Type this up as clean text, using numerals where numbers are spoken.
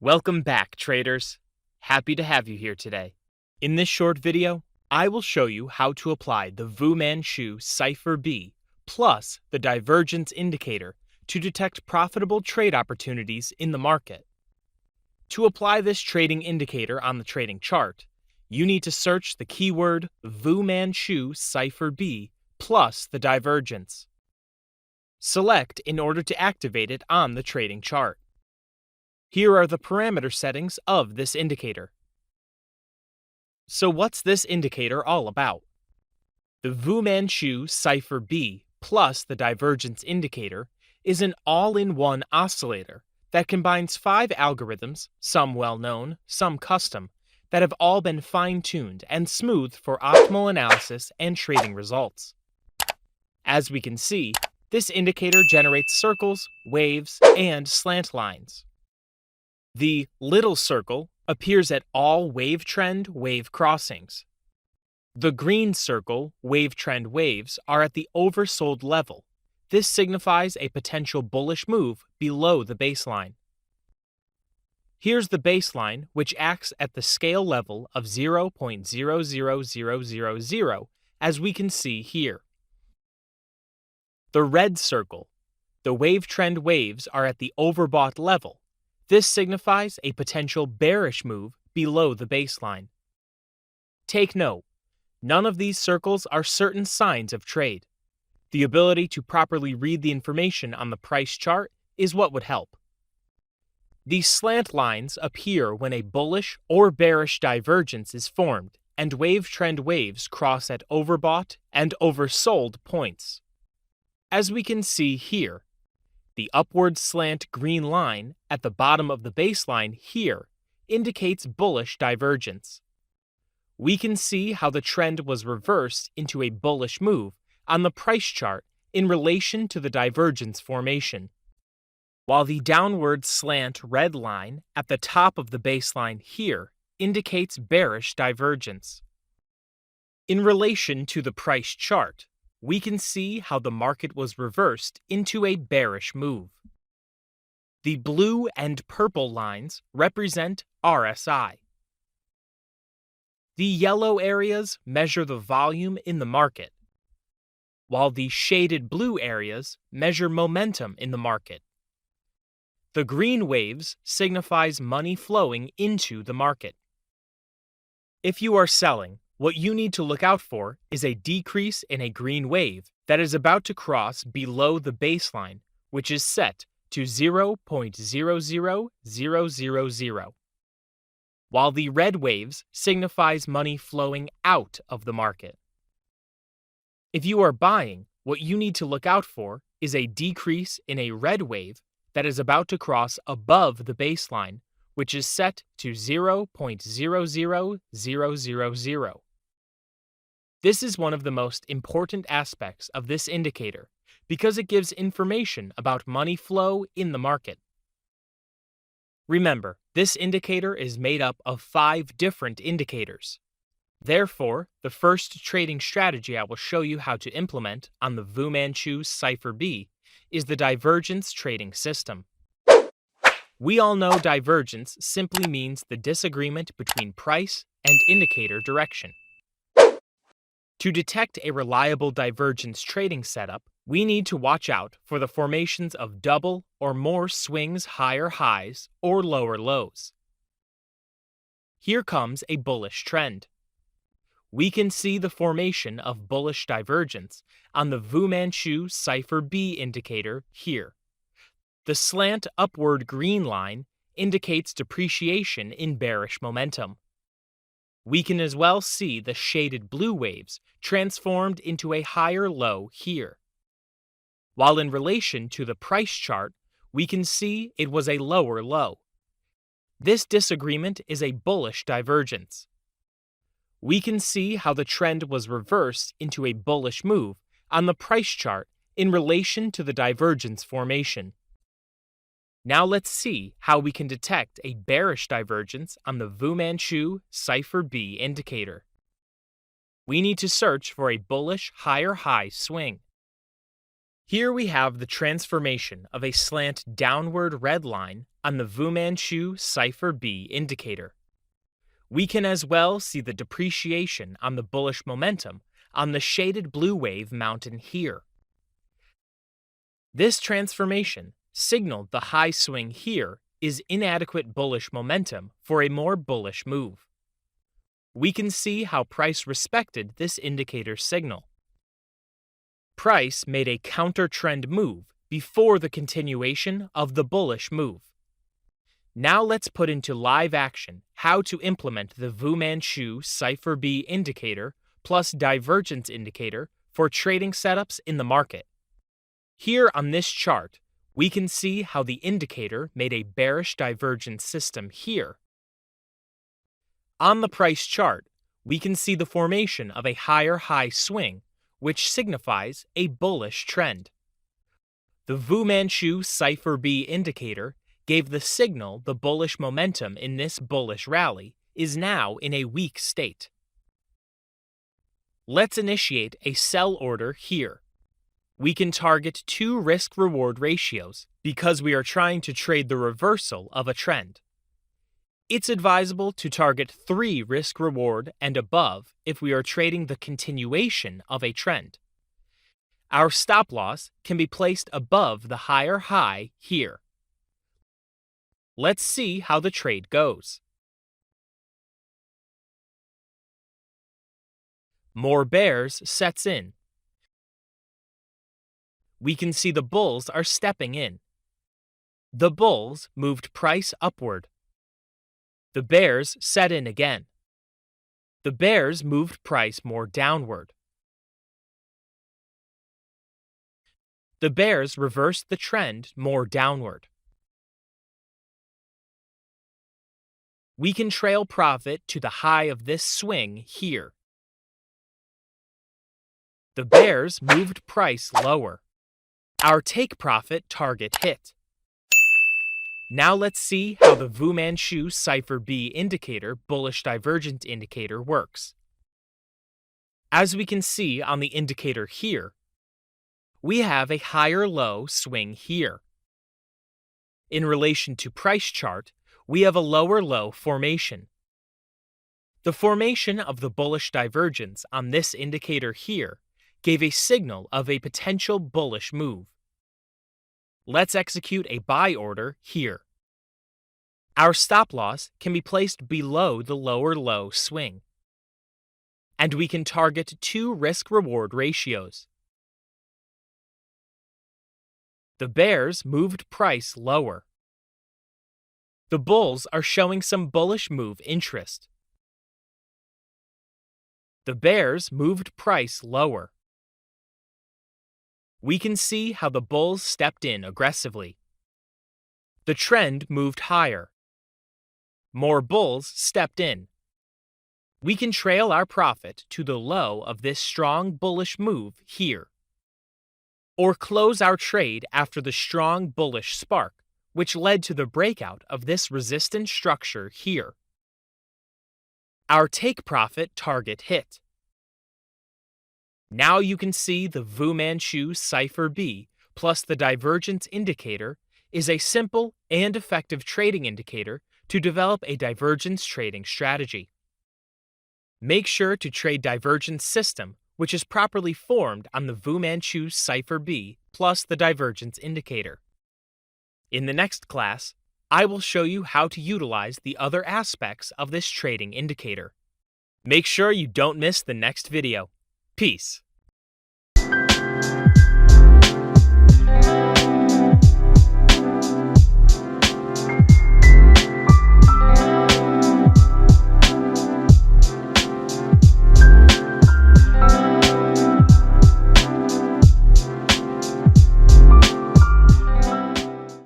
Welcome back, traders. Happy to have you here today. In this short video, I will show you how to apply the VuManChu Cipher B plus the divergence indicator to detect profitable trade opportunities in the market. To apply this trading indicator on the trading chart, you need to search the keyword VuManChu Cipher B plus the divergence. Select in order to activate it on the trading chart. Here are the parameter settings of this indicator. So what's this indicator all about? The VuManChu Cipher B plus the divergence indicator is an all-in-one oscillator that combines 5 algorithms, some well-known, some custom, that have all been fine-tuned and smoothed for optimal analysis and trading results. As we can see, this indicator generates circles, waves, and slant lines. The little circle appears at all wave trend wave crossings. The green circle wave trend waves are at the oversold level. This signifies a potential bullish move below the baseline. Here's the baseline, which acts at the scale level of 0.00000, as we can see here. The red circle, the wave trend waves are at the overbought level. This signifies a potential bearish move below the baseline. Take note, none of these circles are certain signs of trade. The ability to properly read the information on the price chart is what would help. These slant lines appear when a bullish or bearish divergence is formed and wave trend waves cross at overbought and oversold points. As we can see here, the upward slant green line at the bottom of the baseline here indicates bullish divergence. We can see how the trend was reversed into a bullish move on the price chart in relation to the divergence formation, while the downward slant red line at the top of the baseline here indicates bearish divergence. In relation to the price chart, we can see how the market was reversed into a bearish move. The blue and purple lines represent RSI. The yellow areas measure the volume in the market, while the shaded blue areas measure momentum in the market. The green waves signifies money flowing into the market. If you are selling, what you need to look out for is a decrease in a green wave that is about to cross below the baseline, which is set to 0.00000, while the red waves signifies money flowing out of the market. If you are buying, what you need to look out for is a decrease in a red wave that is about to cross above the baseline, which is set to 0.00000. This is one of the most important aspects of this indicator because it gives information about money flow in the market. Remember, this indicator is made up of 5 different indicators. Therefore, the first trading strategy I will show you how to implement on the VuManChu Cipher B is the divergence trading system. We all know divergence simply means the disagreement between price and indicator direction. To detect a reliable divergence trading setup, we need to watch out for the formations of double or more swings higher highs or lower lows. Here comes a bullish trend. We can see the formation of bullish divergence on the VuManChu Cipher B indicator here. The slant upward green line indicates depreciation in bearish momentum. We can as well see the shaded blue waves transformed into a higher low here. While in relation to the price chart, we can see it was a lower low. This disagreement is a bullish divergence. We can see how the trend was reversed into a bullish move on the price chart in relation to the divergence formation. Now let's see how we can detect a bearish divergence on the VuManChu Cipher B indicator. We need to search for a bullish higher high swing. Here we have the transformation of a slant downward red line on the VuManChu Cipher B indicator. We can as well see the depreciation on the bullish momentum on the shaded blue wave mountain here. This transformation signaled the high swing here is inadequate bullish momentum for a more bullish move. We can see how price respected this indicator signal. Price made a counter-trend move before the continuation of the bullish move. Now let's put into live action how to implement the VuManChu Cipher B indicator plus divergence indicator for trading setups in the market. Here on this chart, we can see how the indicator made a bearish divergence system here. On the price chart, we can see the formation of a higher high swing, which signifies a bullish trend. The VuManChu Cipher B indicator gave the signal the bullish momentum in this bullish rally is now in a weak state. Let's initiate a sell order here. We can target 2 risk-reward ratios because we are trying to trade the reversal of a trend. It's advisable to target 3 risk-reward and above if we are trading the continuation of a trend. Our stop loss can be placed above the higher high here. Let's see how the trade goes. More bears sets in. We can see the bulls are stepping in. The bulls moved price upward. The bears set in again. The bears moved price more downward. The bears reversed the trend more downward. We can trail profit to the high of this swing here. The bears moved price lower. Our take profit target hit. Now let's see how the VuManChu Cipher B indicator bullish divergent indicator works. As we can see on the indicator here, we have a higher low swing here. In relation to price chart, we have a lower low formation. The formation of the bullish divergence on this indicator here gave a signal of a potential bullish move. Let's execute a buy order here. Our stop loss can be placed below the lower low swing. And we can target 2 risk-reward ratios. The bears moved price lower. The bulls are showing some bullish move interest. The bears moved price lower. We can see how the bulls stepped in aggressively. The trend moved higher. More bulls stepped in. We can trail our profit to the low of this strong bullish move here. Or close our trade after the strong bullish spark, which led to the breakout of this resistance structure here. Our take profit target hit. Now you can see the VuManChu Cipher B plus the divergence indicator is a simple and effective trading indicator to develop a divergence trading strategy. Make sure to trade divergence system, which is properly formed on the VuManChu Cipher B plus the divergence indicator. In the next class, I will show you how to utilize the other aspects of this trading indicator. Make sure you don't miss the next video. Peace.